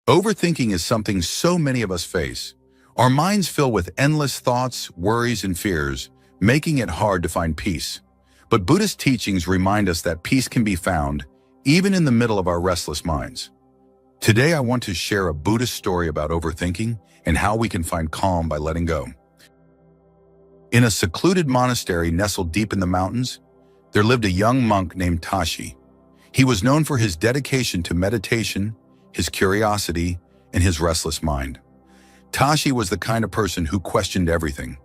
Overthinking is something so many of us face. Our minds fill with endless thoughts, worries, and fears, making it hard to find peace. But Buddhist teachings remind us that peace can be found even in the middle of our restless minds. Today, I want to share a Buddhist story about overthinking and how we can find calm by letting go. In a secluded monastery nestled deep in the mountains, there lived a young monk named Tashi. He was known for his dedication to meditation, his curiosity, and his restless mind. Tashi was the kind of person who questioned everything.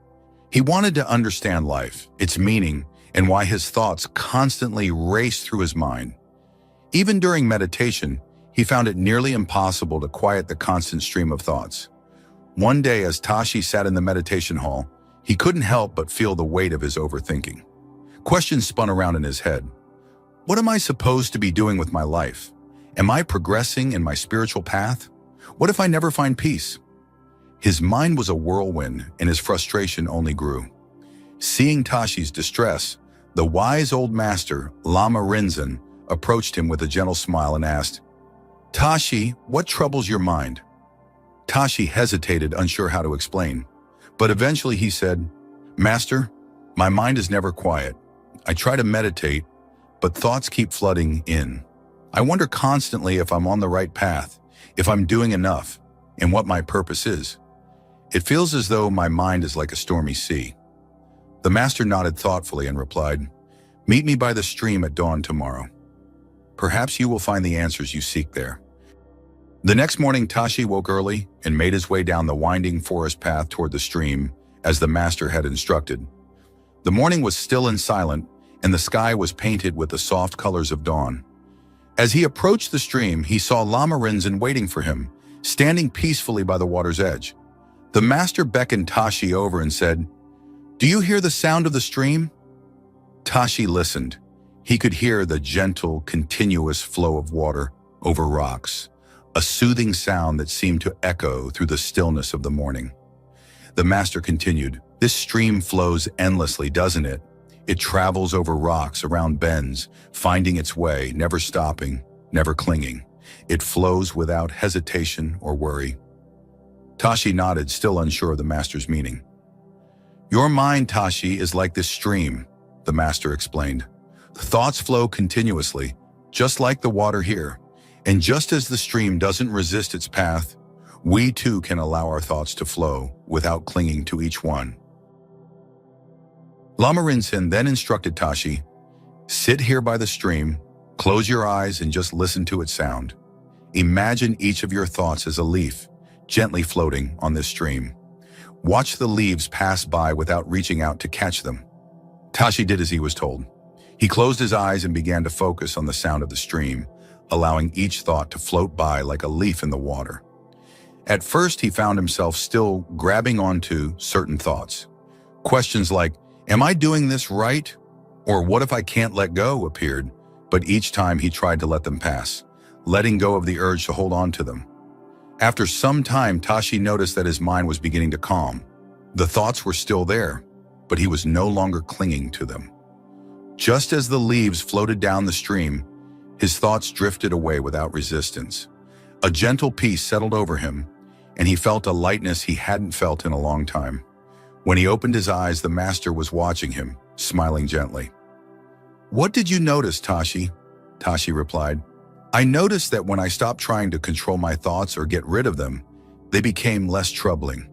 He wanted to understand life, its meaning, and why his thoughts constantly raced through his mind. Even during meditation, he found it nearly impossible to quiet the constant stream of thoughts. One day, as Tashi sat in the meditation hall, he couldn't help but feel the weight of his overthinking. Questions spun around in his head. What am I supposed to be doing with my life? Am I progressing in my spiritual path? What if I never find peace? His mind was a whirlwind, and his frustration only grew. Seeing Tashi's distress, the wise old master, Lama Rinzin, approached him with a gentle smile and asked, "Tashi, what troubles your mind?" Tashi hesitated, unsure how to explain. But eventually he said, "Master, my mind is never quiet. I try to meditate, but thoughts keep flooding in. I wonder constantly if I'm on the right path, if I'm doing enough, and what my purpose is. It feels as though my mind is like a stormy sea." The master nodded thoughtfully and replied, "Meet me by the stream at dawn tomorrow. Perhaps you will find the answers you seek there." The next morning, Tashi woke early and made his way down the winding forest path toward the stream, as the master had instructed. The morning was still and silent, and the sky was painted with the soft colors of dawn. As he approached the stream, he saw Lama Rinzin waiting for him, standing peacefully by the water's edge. The master beckoned Tashi over and said, "Do you hear the sound of the stream?" Tashi listened. He could hear the gentle, continuous flow of water over rocks, a soothing sound that seemed to echo through the stillness of the morning. The master continued, "This stream flows endlessly, doesn't it? It travels over rocks, around bends, finding its way, never stopping, never clinging. It flows without hesitation or worry." Tashi nodded, still unsure of the master's meaning. "Your mind, Tashi, is like this stream," the master explained. "Thoughts flow continuously, just like the water here. And just as the stream doesn't resist its path, we too can allow our thoughts to flow without clinging to each one." Lama Rinzin then instructed Tashi, "Sit here by the stream, close your eyes and just listen to its sound. Imagine each of your thoughts as a leaf, gently floating on this stream. Watch the leaves pass by without reaching out to catch them." Tashi did as he was told. He closed his eyes and began to focus on the sound of the stream, allowing each thought to float by like a leaf in the water. At first, he found himself still grabbing onto certain thoughts. Questions like, "Am I doing this right?" or "What if I can't let go?" appeared, but each time he tried to let them pass, letting go of the urge to hold on to them. After some time, Tashi noticed that his mind was beginning to calm. The thoughts were still there, but he was no longer clinging to them. Just as the leaves floated down the stream, his thoughts drifted away without resistance. A gentle peace settled over him, and he felt a lightness he hadn't felt in a long time. When he opened his eyes, the master was watching him, smiling gently. "What did you notice, Tashi?" Tashi replied, "I noticed that when I stopped trying to control my thoughts or get rid of them, they became less troubling.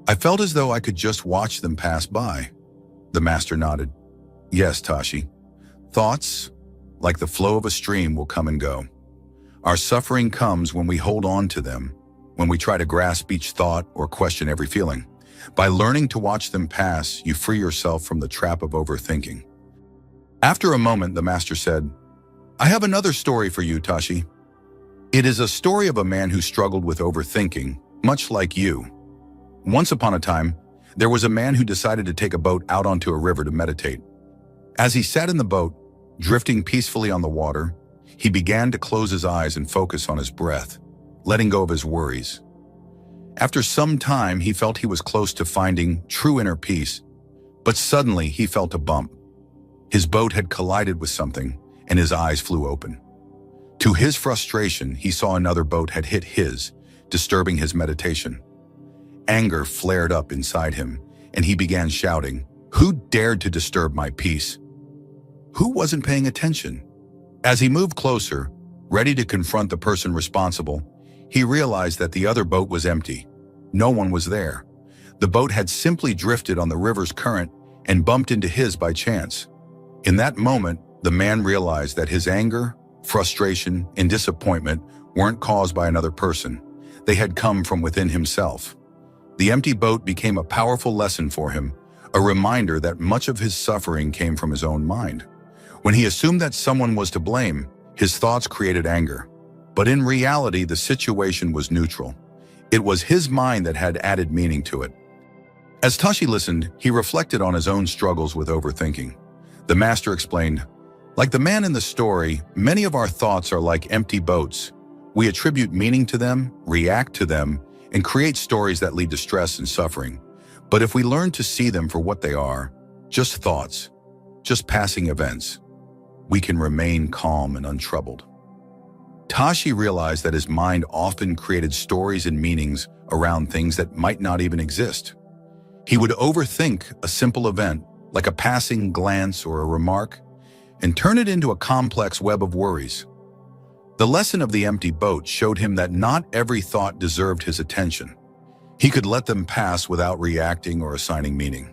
I felt as though I could just watch them pass by." The master nodded. "Yes, Tashi. Thoughts, like the flow of a stream, will come and go. Our suffering comes when we hold on to them, when we try to grasp each thought or question every feeling. By learning to watch them pass, you free yourself from the trap of overthinking." After a moment, the master said, "I have another story for you, Tashi. It is a story of a man who struggled with overthinking, much like you. Once upon a time, there was a man who decided to take a boat out onto a river to meditate. As he sat in the boat, drifting peacefully on the water, he began to close his eyes and focus on his breath, letting go of his worries. After some time, he felt he was close to finding true inner peace, but suddenly he felt a bump. His boat had collided with something, and his eyes flew open. To his frustration, he saw another boat had hit his, disturbing his meditation. Anger flared up inside him, and he began shouting, "Who dared to disturb my peace?" Who wasn't paying attention? As he moved closer, ready to confront the person responsible, he realized that the other boat was empty. No one was there. The boat had simply drifted on the river's current and bumped into his by chance. In that moment, the man realized that his anger, frustration, and disappointment weren't caused by another person. They had come from within himself. The empty boat became a powerful lesson for him, a reminder that much of his suffering came from his own mind. When he assumed that someone was to blame, his thoughts created anger. But in reality, the situation was neutral. It was his mind that had added meaning to it. As Tashi listened, he reflected on his own struggles with overthinking. The master explained, "Like the man in the story, many of our thoughts are like empty boats. We attribute meaning to them, react to them, and create stories that lead to stress and suffering. But if we learn to see them for what they are, just thoughts, just passing events, we can remain calm and untroubled." Tashi realized that his mind often created stories and meanings around things that might not even exist. He would overthink a simple event, like a passing glance or a remark, and turn it into a complex web of worries. The lesson of the empty boat showed him that not every thought deserved his attention. He could let them pass without reacting or assigning meaning.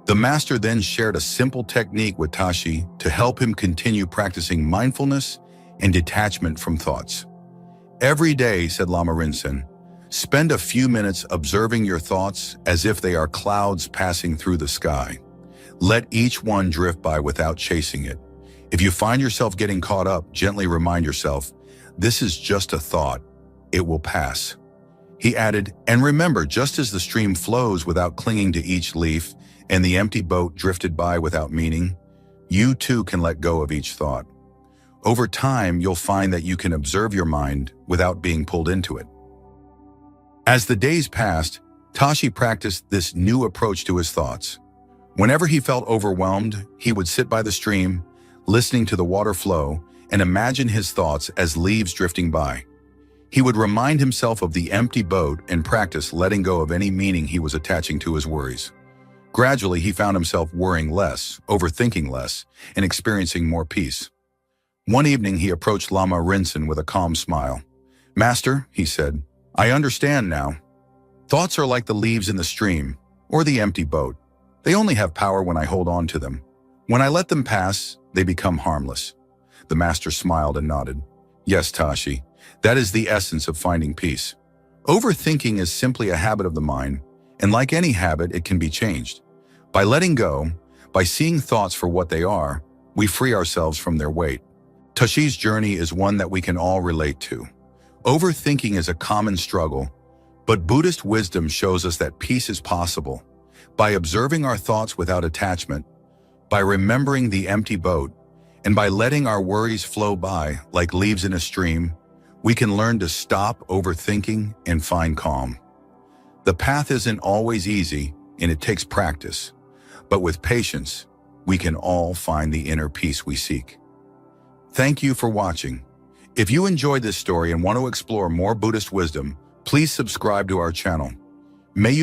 The master then shared a simple technique with Tashi to help him continue practicing mindfulness and detachment from thoughts. "Every day," said Lama Rinzin, "spend a few minutes observing your thoughts as if they are clouds passing through the sky. Let each one drift by without chasing it. If you find yourself getting caught up, gently remind yourself, this is just a thought. It will pass." He added, "And remember, just as the stream flows without clinging to each leaf and the empty boat drifted by without meaning, you too can let go of each thought. Over time, you'll find that you can observe your mind without being pulled into it." As the days passed, Tashi practiced this new approach to his thoughts. Whenever he felt overwhelmed, he would sit by the stream, listening to the water flow, and imagine his thoughts as leaves drifting by. He would remind himself of the empty boat and practice letting go of any meaning he was attaching to his worries. Gradually, he found himself worrying less, overthinking less, and experiencing more peace. One evening, he approached Lama Rinzin with a calm smile. "Master," he said, "I understand now. Thoughts are like the leaves in the stream, or the empty boat. They only have power when I hold on to them. When I let them pass, they become harmless." The master smiled and nodded. "Yes, Tashi, that is the essence of finding peace. Overthinking is simply a habit of the mind, and like any habit, it can be changed. By letting go, by seeing thoughts for what they are, we free ourselves from their weight." Tashi's journey is one that we can all relate to. Overthinking is a common struggle, but Buddhist wisdom shows us that peace is possible. By observing our thoughts without attachment, by remembering the empty boat, and by letting our worries flow by like leaves in a stream, we can learn to stop overthinking and find calm. The path isn't always easy, and it takes practice. But with patience, we can all find the inner peace we seek. Thank you for watching. If you enjoyed this story and want to explore more Buddhist wisdom, please subscribe to our channel. May you